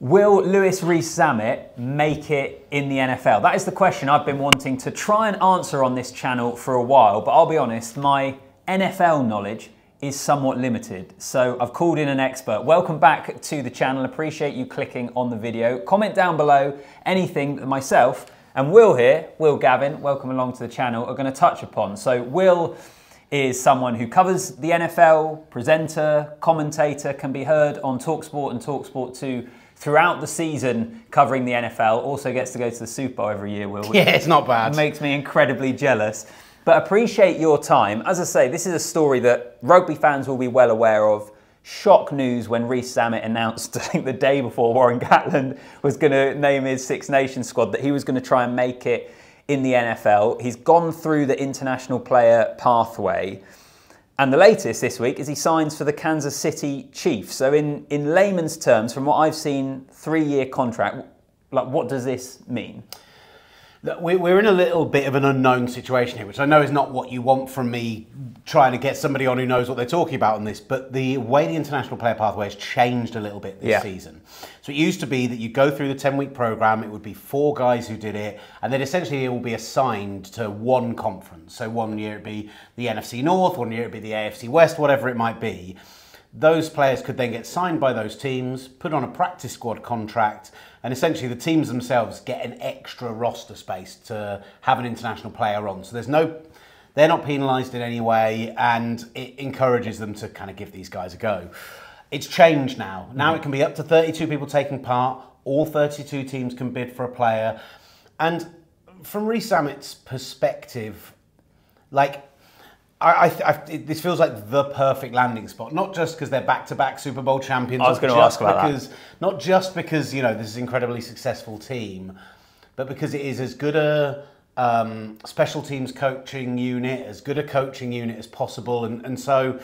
Will Louis Rees-Zammit make it in the NFL? That is the question I've been wanting to try and answer on this channel for a while, but I'll be honest, my NFL knowledge is somewhat limited. So I've called in an expert. Welcome back to the channel. Appreciate you clicking on the video. Comment down below anything that myself and Will here, Will Gavin, welcome along to the channel, are going to touch upon. So Will is someone who covers the NFL, presenter, commentator, can be heard on talkSPORT and talkSPORT 2 throughout the season covering the NFL. Also gets to go to the Super Bowl every year, Will. Yeah, it's not bad. Makes me incredibly jealous. But appreciate your time. As I say, this is a story that rugby fans will be well aware of. Shock news when Rees-Zammit announced, I think the day before Warren Gatland was going to name his Six Nations squad, that he was going to try and make it in the NFL. He's gone through the international player pathway. And the latest this week is he signs for the Kansas City Chiefs. So in layman's terms, from what I've seen, 3-year contract, like what does this mean? We're in a little bit of an unknown situation here, which I know is not what you want from me trying to get somebody on who knows what they're talking about on this, but the way the international player pathway has changed a little bit this season. So it used to be that you go through the 10-week program, it would be 4 guys who did it, and then essentially it will be assigned to one conference. So one year it'd be the NFC North, one year it'd be the AFC West, whatever it might be. Those players could then get signed by those teams, put on a practice squad contract, and essentially the teams themselves get an extra roster space to have an international player on. So they're not penalised in any way, and it encourages them to kind of give these guys a go. It's changed now. Now it can be up to 32 people taking part. All 32 teams can bid for a player. And from Rees-Zammit's perspective, like, this feels like the perfect landing spot, not just because they're back-to-back Super Bowl champions. I was going to ask about that. Not just because, you know, this is an incredibly successful team, but because it is as good a special teams coaching unit, as good a coaching unit as possible. And so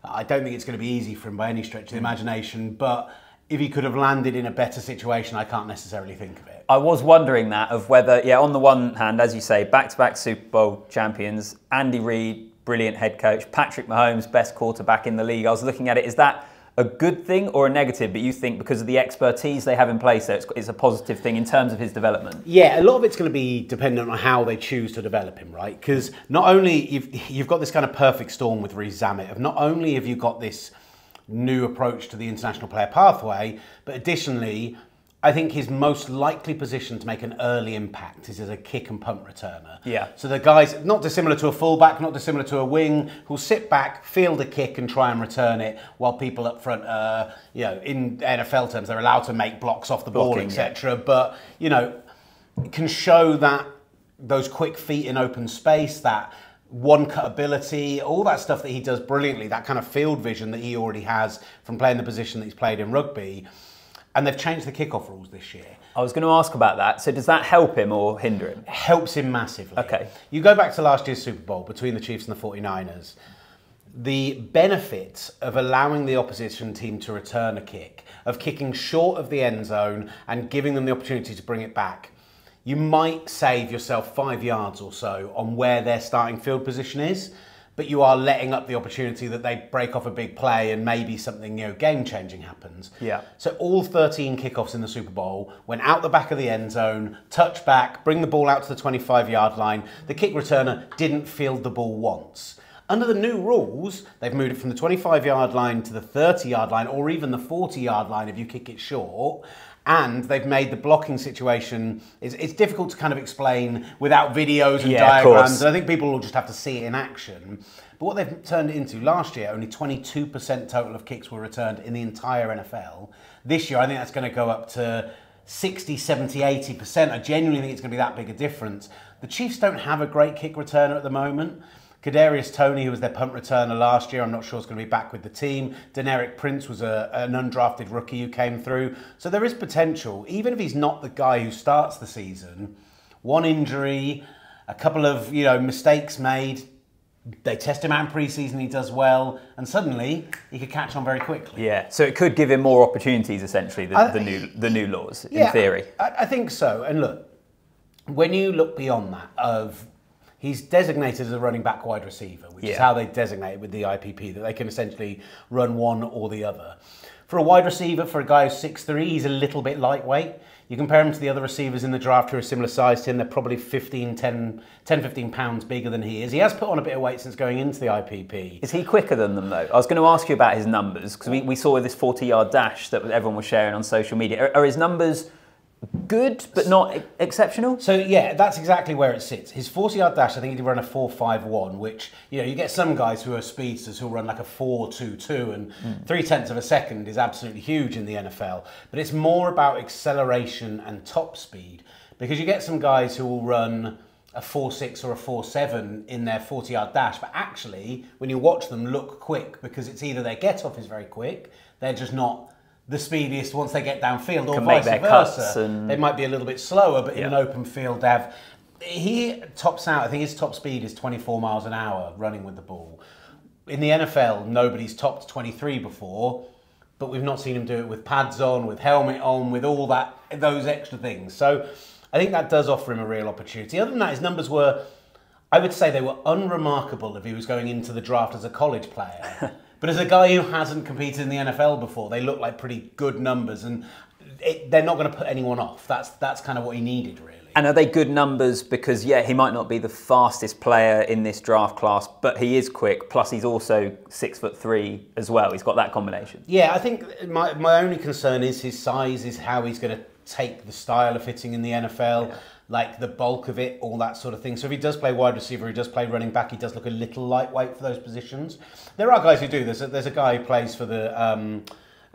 I don't think it's going to be easy for him by any stretch of the imagination, but if he could have landed in a better situation, I can't necessarily think of it. I was wondering that, of whether, on the one hand, as you say, back-to-back Super Bowl champions, Andy Reid, brilliant head coach, Patrick Mahomes, best quarterback in the league. I was looking at it, is that a good thing or a negative? But you think because of the expertise they have in place, it's a positive thing in terms of his development? Yeah, a lot of it's going to be dependent on how they choose to develop him, right? Because not only you've got this kind of perfect storm with Rees-Zammit, of not only have you got this new approach to the international player pathway, but additionally, I think his most likely position to make an early impact is as a kick and punt returner. Yeah. So the guys, not dissimilar to a fullback, not dissimilar to a wing, who'll sit back, field a kick and try and return it, while people up front, in NFL terms, they're allowed to make blocks off the ball, etc. But, can show that those quick feet in open space, that one-cut ability, all that stuff that he does brilliantly, that kind of field vision that he already has from playing the position that he's played in rugby. And they've changed the kickoff rules this year. I was going to ask about that. So does that help him or hinder him? It helps him massively. Okay. You go back to last year's Super Bowl between the Chiefs and the 49ers. The benefit of allowing the opposition team to return a kick, of kicking short of the end zone and giving them the opportunity to bring it back, you might save yourself 5 yards or so on where their starting field position is, but you are letting up the opportunity that they break off a big play and maybe something game-changing happens. Yeah. So all 13 kickoffs in the Super Bowl went out the back of the end zone, touch back, bring the ball out to the 25-yard line. The kick returner didn't field the ball once. Under the new rules, they've moved it from the 25-yard line to the 30-yard line, or even the 40-yard line if you kick it short. And they've made the blocking situation, it's difficult to kind of explain without videos and diagrams. And I think people will just have to see it in action. But what they've turned it into last year, only 22% total of kicks were returned in the entire NFL. This year, I think that's going to go up to 60, 70, 80%. I genuinely think it's going to be that big a difference. The Chiefs don't have a great kick returner at the moment. Kadarius Toney, who was their punt returner last year, I'm not sure is going to be back with the team. Deneric Prince was an undrafted rookie who came through. So there is potential, even if he's not the guy who starts the season. One injury, a couple of mistakes made. They test him out in pre-season, he does well, and suddenly he could catch on very quickly. Yeah, so it could give him more opportunities, essentially, the new laws, in theory. I think so. And look, when you look beyond that, he's designated as a running back wide receiver, which is how they designate it with the IPP, that they can essentially run one or the other. For a wide receiver, for a guy who's 6'3", he's a little bit lightweight. You compare him to the other receivers in the draft who are similar size to him, they're probably 15 pounds bigger than he is. He has put on a bit of weight since going into the IPP. Is he quicker than them, though? I was going to ask you about his numbers, because we saw this 40-yard dash that everyone was sharing on social media. Are his numbers good, but not exceptional? So yeah, that's exactly where it sits. His 40-yard dash, I think he did run a 4.51, which, you know, you get some guys who are speedsters who'll run like a 4.22, and 0.3 of a second is absolutely huge in the NFL. But it's more about acceleration and top speed, because you get some guys who will run a 4.6 or a 4.7 in their 40-yard dash, but actually, when you watch them, look quick, because it's either their get-off is very quick, they're just not the speediest once they get downfield, or vice versa. They might be a little bit slower, but in an open field they have... He tops out, I think his top speed is 24 miles an hour running with the ball. In the NFL, nobody's topped 23 before, but we've not seen him do it with pads on, with helmet on, with all that, those extra things. So I think that does offer him a real opportunity. Other than that, his numbers were, I would say they were unremarkable if he was going into the draft as a college player. But as a guy who hasn't competed in the NFL before, they look like pretty good numbers, and they're not going to put anyone off. That's kind of what he needed, really. And are they good numbers because, yeah, he might not be the fastest player in this draft class, but he is quick, plus he's also 6'3" as well. He's got that combination. Yeah, I think my only concern is his size, is how he's going to take the style of hitting in the NFL. Yeah. Like the bulk of it, all that sort of thing. So if he does play wide receiver, he does play running back, he does look a little lightweight for those positions. There are guys who do. There's a guy who plays for the,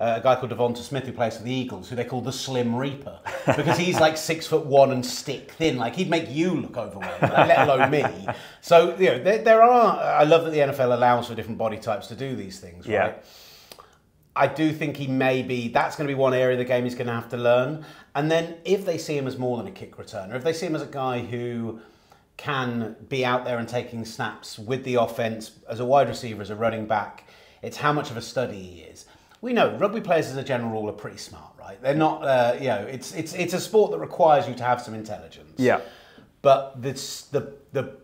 a guy called Devonta Smith who plays for the Eagles, who they call the Slim Reaper, because he's like 6'1" and stick thin. Like he'd make you look overweight, let alone me. So, you know, there are, I love that the NFL allows for different body types to do these things, right? Yeah. I do think that's going to be one area of the game he's going to have to learn. And then if they see him as more than a kick returner, if they see him as a guy who can be out there and taking snaps with the offense as a wide receiver, as a running back, it's how much of a study he is. We know rugby players as a general rule are pretty smart, right? They're not, you know, it's a sport that requires you to have some intelligence. Yeah. But the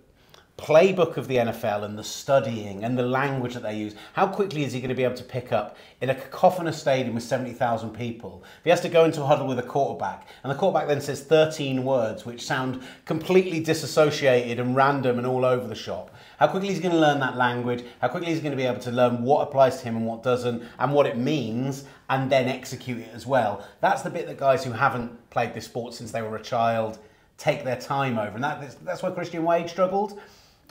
playbook of the NFL and the studying and the language that they use, how quickly is he going to be able to pick up in a cacophonous stadium with 70,000 people? If he has to go into a huddle with a quarterback and the quarterback then says 13 words which sound completely disassociated and random and all over the shop, how quickly is he going to learn that language? How quickly is he going to be able to learn what applies to him and what doesn't, and what it means, and then execute it as well? That's the bit that guys who haven't played this sport since they were a child take their time over, and that's where Christian Wade struggled.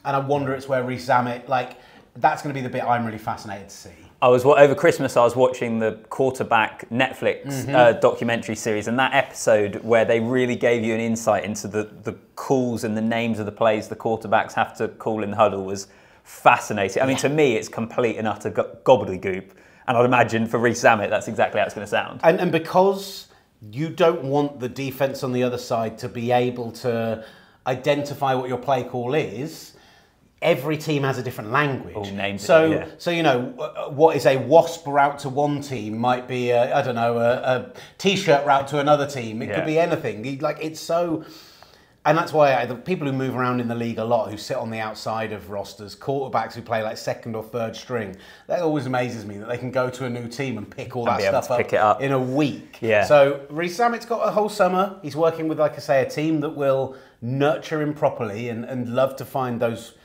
And I wonder it's where Rees-Zammit, like, that's going to be the bit I'm really fascinated to see. Over Christmas, I was watching the quarterback Netflix documentary series, and that episode where they really gave you an insight into the calls and the names of the plays the quarterbacks have to call in the huddle was fascinating. I mean, to me, it's complete and utter gobbledygook. And I'd imagine for Rees-Zammit, that's exactly how it's going to sound. And because you don't want the defense on the other side to be able to identify what your play call is, every team has a different language. So you know, what is a wasp route to one team might be a t-shirt route to another team. It could be anything. Like, it's so, and that's why the people who move around in the league a lot, who sit on the outside of rosters, quarterbacks who play like second or third string, that always amazes me that they can go to a new team and pick all that stuff up in a week. Yeah. So Rees-Zammit's got a whole summer. He's working with, like I say, a team that will nurture him properly and love to find those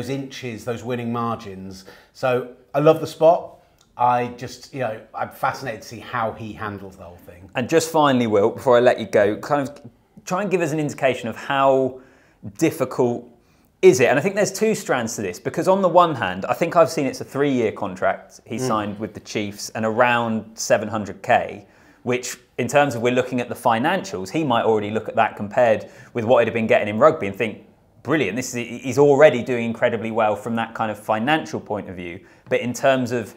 inches, those winning margins. So I love the spot. I'm fascinated to see how he handles the whole thing. And just finally, Will, before I let you go, kind of try and give us an indication of how difficult is it? And I think there's two strands to this, because on the one hand, I think I've seen it's a 3-year contract he signed with the Chiefs and around 700k, which in terms of we're looking at the financials, he might already look at that compared with what he'd have been getting in rugby and think, brilliant, he's already doing incredibly well from that kind of financial point of view. But in terms of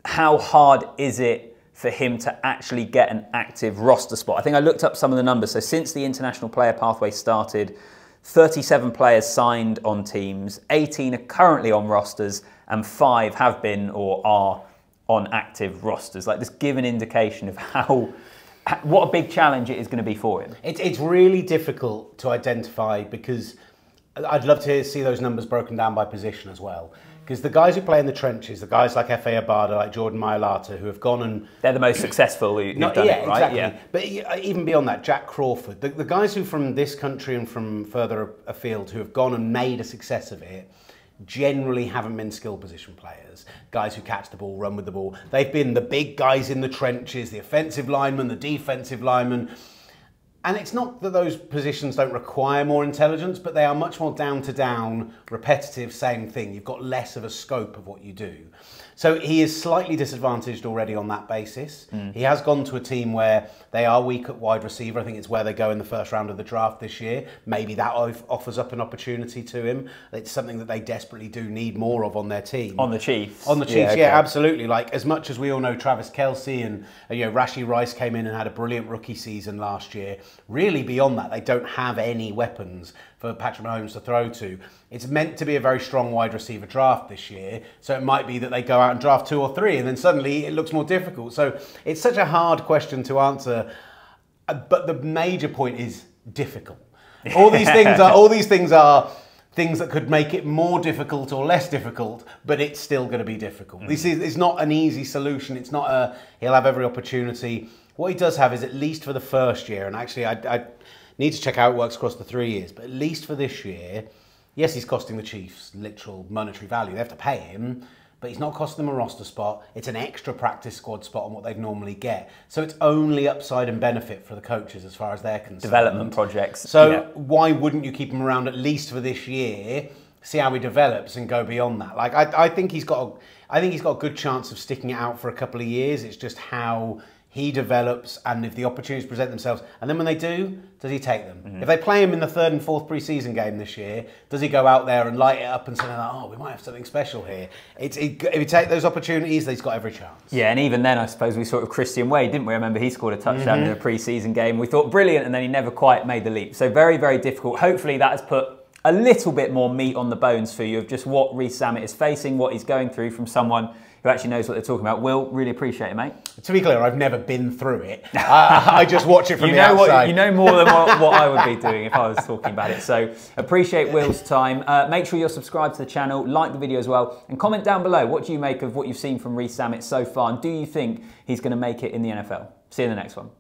how hard is it for him to actually get an active roster spot? I think I looked up some of the numbers. So since the international player pathway started, 37 players signed on teams, 18 are currently on rosters, and 5 have been or are on active rosters. Like, just give an indication of what a big challenge it is going to be for him. It's really difficult to identify, because I'd love to see those numbers broken down by position as well. Because the guys who play in the trenches, the guys like Efe Abada, like Jordan Mailata, who have gone and... They're the most successful who've done it, right? Exactly. Yeah. But even beyond that, Jack Crawford, the guys who from this country and from further afield who have gone and made a success of it, generally haven't been skill position players. Guys who catch the ball, run with the ball. They've been the big guys in the trenches, the offensive linemen, the defensive linemen. And it's not that those positions don't require more intelligence, but they are much more down-to-down, repetitive, same thing. You've got less of a scope of what you do. So he is slightly disadvantaged already on that basis. He has gone to a team where they are weak at wide receiver. I think it's where they go in the first round of the draft this year. Maybe that offers up an opportunity to him. It's something that they desperately do need more of on their team. On the Chiefs? On the Chiefs, yeah, absolutely. Like, as much as we all know Travis Kelce and Rashee Rice came in and had a brilliant rookie season last year, really beyond that, they don't have any weapons for Patrick Mahomes to throw to. It's meant to be a very strong wide receiver draft this year, so it might be that they go out and draft 2 or 3 and then suddenly it looks more difficult. So it's such a hard question to answer, but the major point is difficult. All these things are things that could make it more difficult or less difficult, but it's still going to be difficult. It's not an easy solution. It's not he'll have every opportunity. What he does have is, at least for the first year, and actually I need to check how it works across the 3 years, but at least for this year, yes, he's costing the Chiefs literal monetary value. They have to pay him, but he's not costing them a roster spot. It's an extra practice squad spot on what they'd normally get. So it's only upside and benefit for the coaches as far as they're concerned. Development projects. So why wouldn't you keep him around at least for this year, see how he develops and go beyond that? Like, I think he's got a good chance of sticking it out for a couple of years. It's just how he develops, and if the opportunities present themselves, and then when they do, does he take them? If they play him in the 3rd and 4th pre-season game this year, does he go out there and light it up and say, oh, we might have something special here? If you take those opportunities, he's got every chance. Yeah, and even then, I suppose we saw it with Christian Wade, didn't we? Remember, he scored a touchdown in a pre-season game. We thought brilliant, and then he never quite made the leap. So very, very difficult. Hopefully that has put a little bit more meat on the bones for you of just what Rees-Zammit is facing, what he's going through from someone who actually knows what they're talking about. Will, really appreciate it, mate. To be clear, I've never been through it. I just watch it from the outside. You know more than what I would be doing if I was talking about it. So appreciate Will's time. Make sure you're subscribed to the channel, like the video as well, and comment down below. What do you make of what you've seen from Rees-Zammit so far, and do you think he's going to make it in the NFL? See you in the next one.